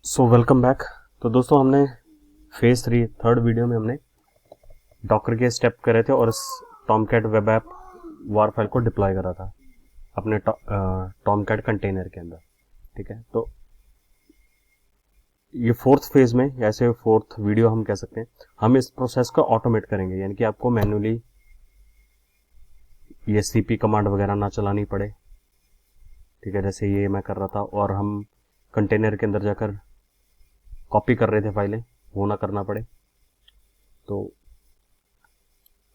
So welcome back. तो दोस्तों हमने फेज 3 थर्ड वीडियो में हमने डॉकर के स्टेप करे थे और इस टॉमकैट वेब ऐप वार फाइल को डिप्लॉय करा था अपने टॉमकैट कंटेनर के अंदर। ठीक है, तो ये फोर्थ फेज में या ऐसे फोर्थ वीडियो हम कह सकते हैं, हम इस प्रोसेस को ऑटोमेट करेंगे, यानी कि आपको मैन्युअली ये सीपी कमांड वगैरह ना चलानी पड़े। ठीक है, जैसे ये मैं कर रहा था और हम कंटेनर के अंदर जाकर कॉपी कर रहे थे फाइलें, वो ना करना पड़े। तो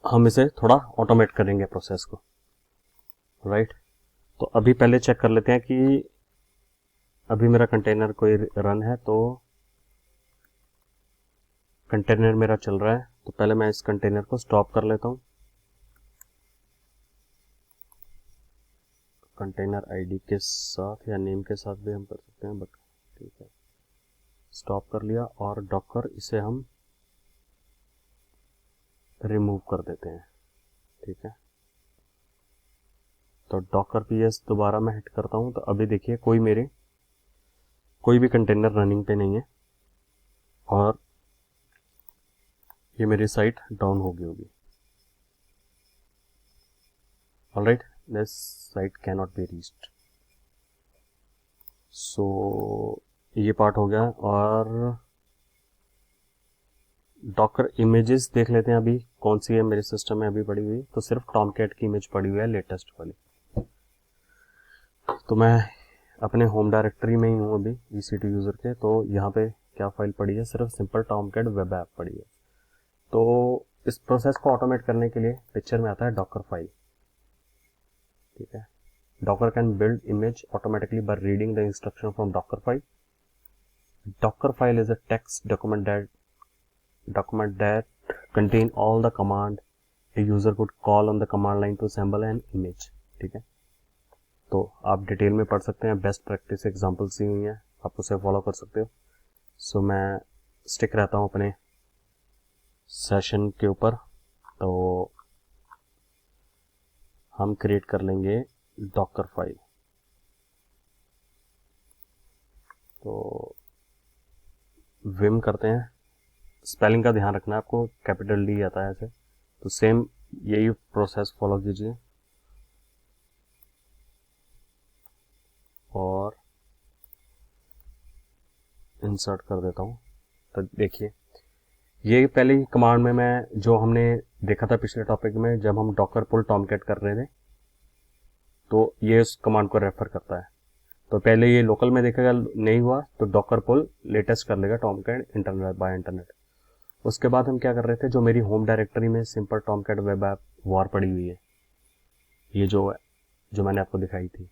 हम इसे थोड़ा ऑटोमेट करेंगे प्रोसेस को, राइट। तो अभी पहले चेक कर लेते हैं कि अभी मेरा कंटेनर कोई रन है, तो कंटेनर मेरा चल रहा है। तो पहले मैं इस कंटेनर को स्टॉप कर लेता हूँ, कंटेनर आईडी के साथ या नेम के साथ भी हम कर सकते हैं, बट ठीक है, स्टॉप कर लिया। और डॉकर इसे हम रिमूव कर देते हैं। ठीक है, तो डॉकर पीएस दोबारा मैं हिट करता हूँ, तो अभी देखिए कोई भी कंटेनर रनिंग पे नहीं है और ये मेरी साइट डाउन हो गई होगी। Alright, this site can not be reached. So ये पार्ट हो गया। और डॉकर इमेजेस देख लेते हैं अभी कौन सी है मेरे सिस्टम में अभी पड़ी हुई। तो सिर्फ टॉमकैट की इमेज पड़ी हुई है, लेटेस्ट वाली। तो मैं अपने होम डायरेक्टरी में ही हूँ अभी EC2 यूज़र के। तो यहाँ पे क्या फाइल पड़ी है, सिर्फ सिंपल टॉमकैट वेब ऐप पड़ी है। तो इस प्रोसेस को ऑटोमेट करने के लिए पिक्चर में आता है डॉकर फाइल। ठीक है, Docker can build image automatically by reading the instruction from Docker file. Docker file is a text document that contain all the command a user could call on the command line to assemble an image. ठीक है, तो आप detail में पढ़ सकते हैं, best practice examples दी हुई हैं, आप उसे फॉलो कर सकते हो। सो मैं स्टिक रहता हूँ अपने सेशन के ऊपर। तो हम क्रिएट कर लेंगे डॉकर फाइल। तो विम करते हैं, स्पेलिंग का ध्यान रखना है आपको, कैपिटल डी आता है ऐसे। तो सेम यही प्रोसेस फॉलो कीजिए और इंसर्ट कर देता हूँ। तो देखिए, ये पहले ही कमांड में मैं जो हमने देखा था पिछले टॉपिक में, जब हम डॉकर पुल टॉमकैट कर रहे थे, तो ये उस कमांड को रेफर करता है। तो पहले ये लोकल में देखेगा, नहीं हुआ तो डॉकर पुल लेटेस्ट कर लेगा टॉमकैट इंटरनेट बाय इंटरनेट। उसके बाद हम क्या कर रहे थे, जो मेरी होम डायरेक्टरी में सिंपल टॉमकैट वेब ऐप वार पड़ी हुई है, ये जो मैंने आपको दिखाई थी,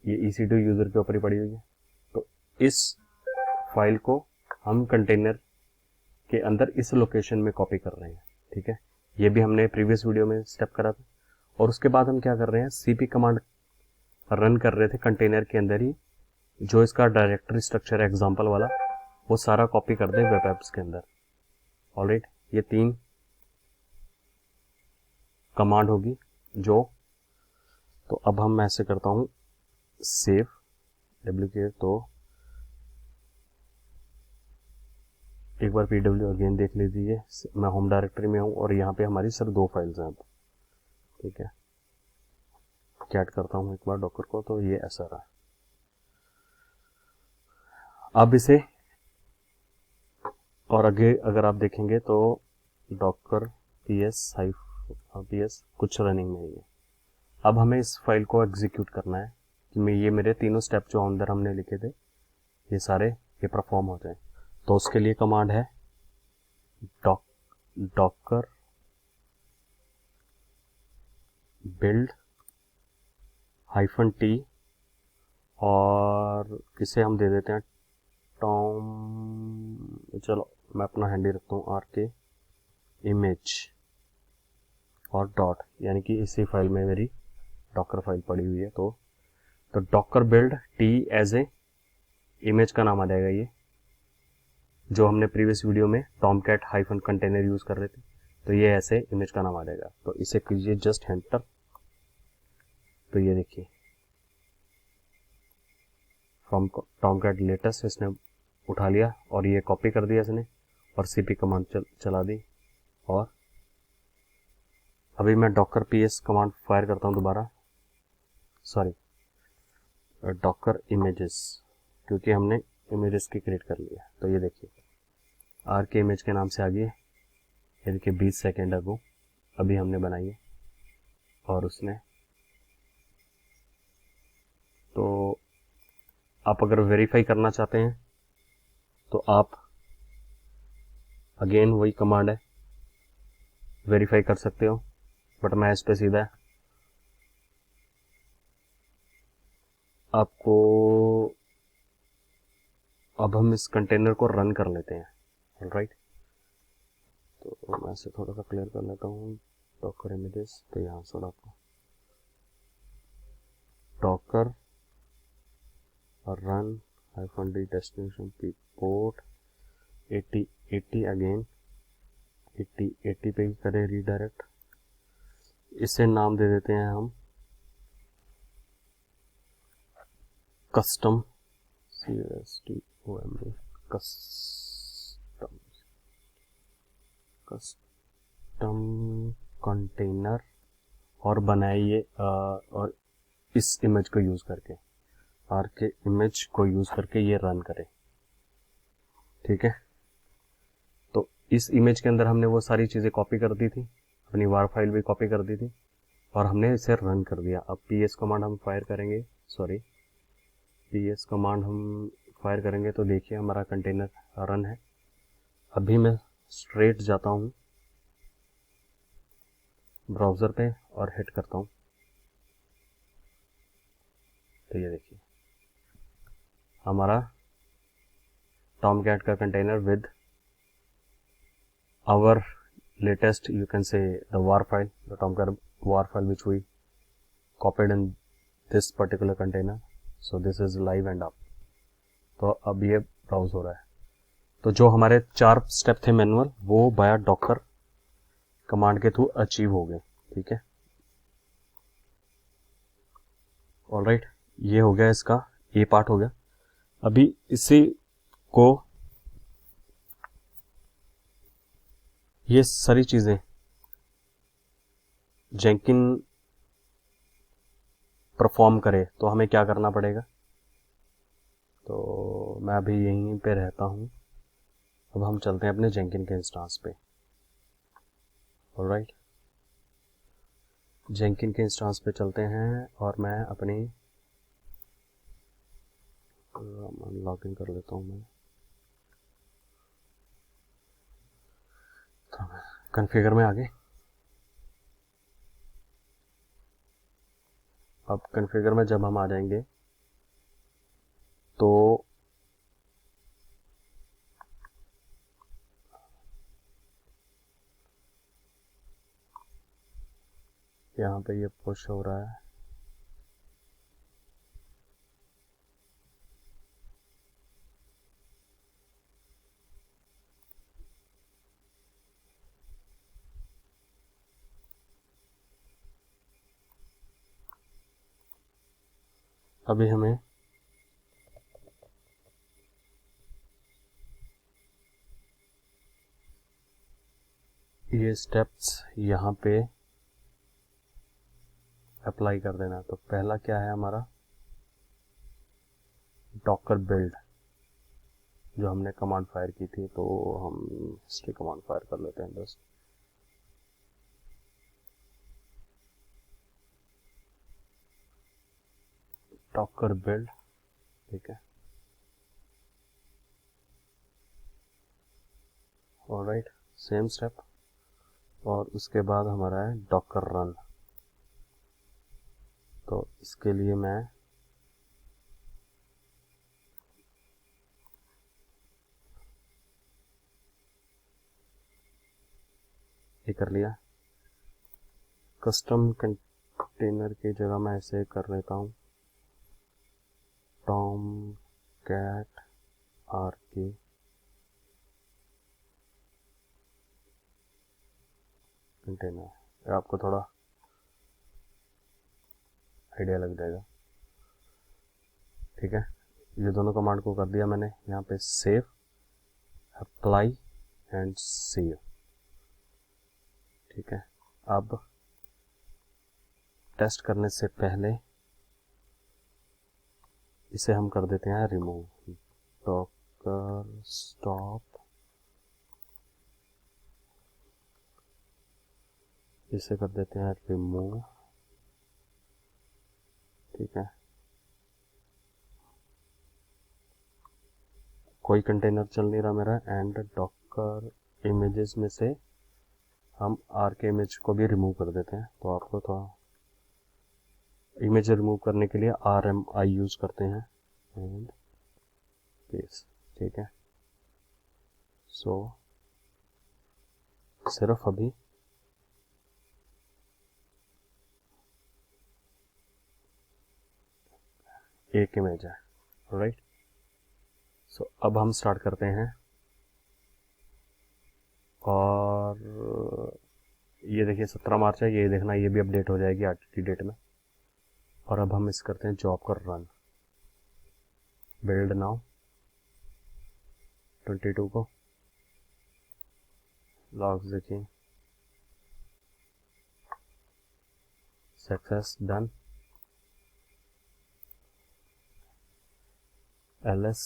ये EC2 यूजर के ऊपर ही पड़ी हुई है। तो इस फाइल को हम कंटेनर के अंदर इस लोकेशन में कॉपी कर रहे हैं। ठीक है, ये भी हमने प्रीवियस वीडियो में स्टेप करा था। और उसके बाद हम क्या कर रहे हैं, CP कमांड रन कर रहे थे कंटेनर के अंदर ही, जो इसका डायरेक्टरी स्ट्रक्चर है एग्जांपल वाला, वो सारा कॉपी कर दे वेब एप्स के अंदर। ऑलराइट, ये 3 कमांड होगी जो। तो अब हम ऐसे करता हूँ सेव WK। तो एक बार PW अगेन देख लीजिए, मैं होम डायरेक्टरी में हूँ और यहाँ पे हमारी सिर्फ 2 फाइल्स हैं अब। ठीक है, कैट करता हूँ एक बार डॉकर को, तो ये ऐसा रहा। अब इसे और आगे अगर आप देखेंगे तो डॉकर PS कुछ रनिंग में है। अब हमें इस फाइल को एग्जीक्यूट करना है कि ये मेरे तीनों स्टेप जो अंदर हमने लिखे थे, ये सारे ये परफॉर्म हो जाए। तो उसके लिए कमांड है डॉकर बिल्ड -t और इसे हम दे देते हैं टॉम, चलो मैं अपना हैंडी रखता हूँ RK इमेज और डॉट, यानी कि इसी फाइल में मेरी डॉकर फाइल पड़ी हुई है। तो Docker build T as a image का नाम आ जाएगा, ये जो हमने प्रीवियस वीडियो में टॉमकैट हाइफन कंटेनर यूज कर रहे थे, तो ये ऐसे इमेज का नाम आ जाएगा। तो इसे कीजिए जस्ट एंटर। तो ये देखिए टॉमकैट लेटेस्ट इसने उठा लिया और ये कॉपी कर दिया इसने और cp कमांड चला दी। और अभी मैं docker ps कमांड फायर करता हूँ दोबारा, सॉरी docker images, क्योंकि हमने इमेजेस की क्रिएट कर लिया। तो ये देखिए आर के इमेज के नाम से आ गई, ये देखिए 20 सेकेंड अगो अभी हमने बनाई है। और उसने तो आप अगर वेरीफाई करना चाहते हैं तो आप अगेन वही कमांड है, वेरीफाई कर सकते हो, बट मैं इस पे सीधा आपको, अब हम इस कंटेनर को रन कर लेते हैं। ऑलराइट, तो मैं इसे थोड़ा सा क्लियर कर लेता हूँ। डॉकर इमेजेस, तो यहाँ थोड़ा आपको Docker run -d destination port 80 again 80 पे ही करें रीडायरेक्ट। इसे नाम दे देते हैं हम कस्टम, CSTOM, कस्टम कंटेनर, और बनाइए और इस इमेज को यूज करके, आर के इमेज को यूज करके ये रन करें। ठीक है, तो इस इमेज के अंदर हमने वो सारी चीजें कॉपी कर दी थी, अपनी वार फाइल भी कॉपी कर दी थी और हमने इसे रन कर दिया। अब ps कमांड हम फायर करेंगे, सॉरी ps कमांड हम फायर करेंगे तो देखिए हमारा कंटेनर रन है। अभी मैं स्ट्रेट जाता हूँ ब्राउज़र पे और हिट करता हूँ, तो ये देखिए हमारा टॉमकैट का container with our latest, you can say the war file, the Tomcat war file which we copied in this particular container. So this is live and up. तो अब ये ब्राउज हो रहा है। तो जो हमारे 4 स्टेप थे मैनुअल, वो बाया डॉकर कमांड के थ्रू अचीव हो गए। ठीक है, ऑलराइट, ये हो गया, इसका ये पार्ट हो गया। अभी इसी को, ये सारी चीजें जेंकिन परफॉर्म करे तो हमें क्या करना पड़ेगा। तो मैं अभी यहीं पे रहता हूँ, अब हम चलते हैं अपने जेंकिन के इंस्टांस पे। ऑलराइट, जेंकिन के इंस्टांस पे चलते हैं और मैं अपनी लॉग इन कर लेता हूँ। मैं तो कॉन्फ़िगर में आगे, अब कॉन्फ़िगर में जब हम आ जाएंगे तो यहाँ पे ये पुश हो रहा है। अभी हमें ये स्टेप्स यहाँ पे अप्लाई कर देना। तो पहला क्या है हमारा, डॉकर बिल्ड, जो हमने कमांड फायर की थी, तो हम हिस्ट्री कमांड फायर कर लेते हैं बस। डॉकर बिल्ड, ठीक है, ऑलराइट, सेम स्टेप। और उसके बाद हमारा है डॉकर रन। तो इसके लिए मैं ये कर लिया, कस्टम कंटेनर की जगह मैं ऐसे कर लेता हूँ टॉमकैट आर के कंटेनर, आपको थोड़ा आइडिया लग जाएगा। ठीक है, ये दोनों कमांड को कर दिया मैंने यहाँ पे सेव, अप्लाई एंड सेव। ठीक है, अब टेस्ट करने से पहले इसे हम कर देते हैं रिमूव। डॉकर स्टॉप, इसे कर देते हैं रिमूव। ठीक है, कोई कंटेनर चल नहीं रहा मेरा। एंड डॉकर इमेजेस में से हम आर के इमेज को भी रिमूव कर देते हैं। तो आपको थोड़ा इमेज रिमूव करने के लिए RMI यूज करते हैं एंड पेस्ट। ठीक है, सो सिर्फ अभी एक इमेज है, राइट। सो अब हम स्टार्ट करते हैं और ये देखिए 17 मार्च है, ये देखना ये भी अपडेट हो जाएगी आज की डेट में। और अब हम इस करते हैं जॉब का रन, बिल्ड नाउ 22 को, लॉग्स देखिए, सक्सेस डन, LS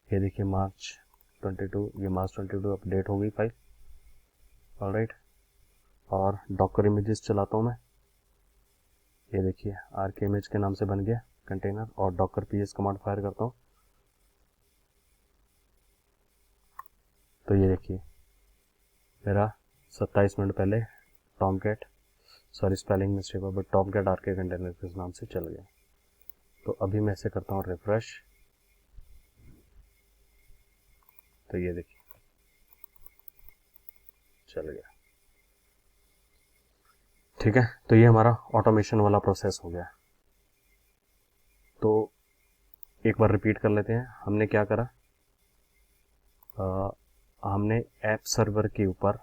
ये देखिए मार्च 22, ये मार्च 22 अपडेट हो गई फाइल। ऑलराइट, और डॉकर इमेजेस चलाता हूँ मैं, ये देखिए आरके इमेज के नाम से बन गया कंटेनर। और डॉकर PS कमांड फायर करता हूँ तो ये देखिए मेरा 27 मिनट पहले Tomcat, sorry spelling mistake but Tomcat RK container के नाम से चल गया। तो अभी मैं ऐसे करता हूँ रिफ्रेश, तो ये देखिए चल गया। ठीक है, तो ये हमारा ऑटोमेशन वाला प्रोसेस हो गया। तो एक बार रिपीट कर लेते हैं, हमने क्या करा। हमने ऐप सर्वर के ऊपर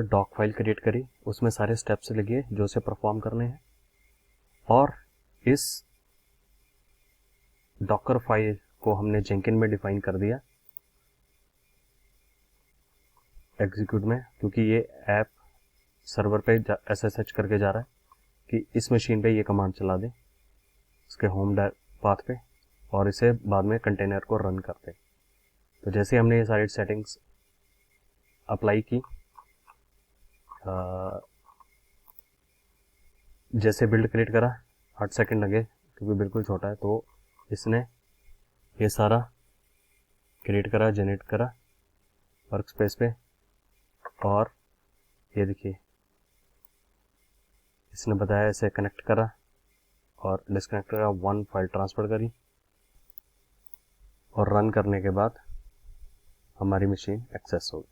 डॉक फाइल क्रिएट करी, उसमें सारे स्टेप्स लगे जो उसे परफॉर्म करने हैं। और इस डॉकर फाइल को हमने जेंकिन में डिफाइन कर दिया एग्जीक्यूट में, क्योंकि ये ऐप सर्वर पे SSH करके जा रहा है कि इस मशीन पे ये कमांड चला दे इसके होम पाथ पे, और इसे बाद में कंटेनर को रन करते। तो जैसे हमने ये सारी सेटिंग्स अप्लाई की, जैसे बिल्ड क्रिएट करा 8 सेकंड लगे क्योंकि बिल्कुल छोटा है, तो इसने ये सारा क्रिएट करा, जनरेट करा वर्क स्पेस पे। और ये देखिए इसने बताया इसे कनेक्ट करा और डिस्कनेक्ट करा, 1 फाइल ट्रांसफर करी और रन करने के बाद हमारी मशीन एक्सेस हो गई।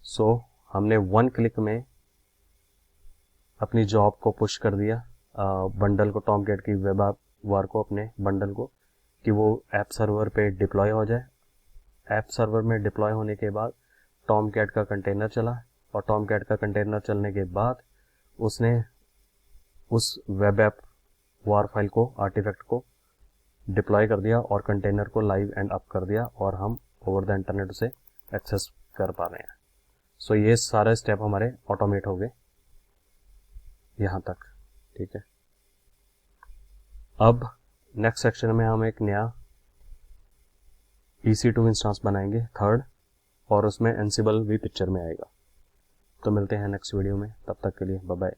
सो हमने 1 क्लिक में अपनी जॉब को पुश कर दिया, बंडल को, टॉमकैट की वेब वार को, अपने बंडल को, कि वो ऐप सर्वर पे डिप्लॉय हो जाए। ऐप सर्वर में डिप्लॉय होने के बाद टॉमकैट का कंटेनर चला, और टॉमकैट का कंटेनर चलने के बाद उसने उस वेब ऐप वार फाइल को, आर्टिफैक्ट को डिप्लॉय कर दिया और कंटेनर को लाइव एंड अप कर दिया, और हम ओवर द इंटरनेट उसे एक्सेस कर पा रहे हैं। सो ये सारे स्टेप हमारे ऑटोमेट हो गए यहाँ तक। ठीक है, अब नेक्स्ट सेक्शन में हम एक नया EC2 इंस्टेंस बनाएंगे, 3rd, और उसमें एंसिबल भी पिक्चर में आएगा। तो मिलते हैं नेक्स्ट वीडियो में, तब तक के लिए बाय बाय।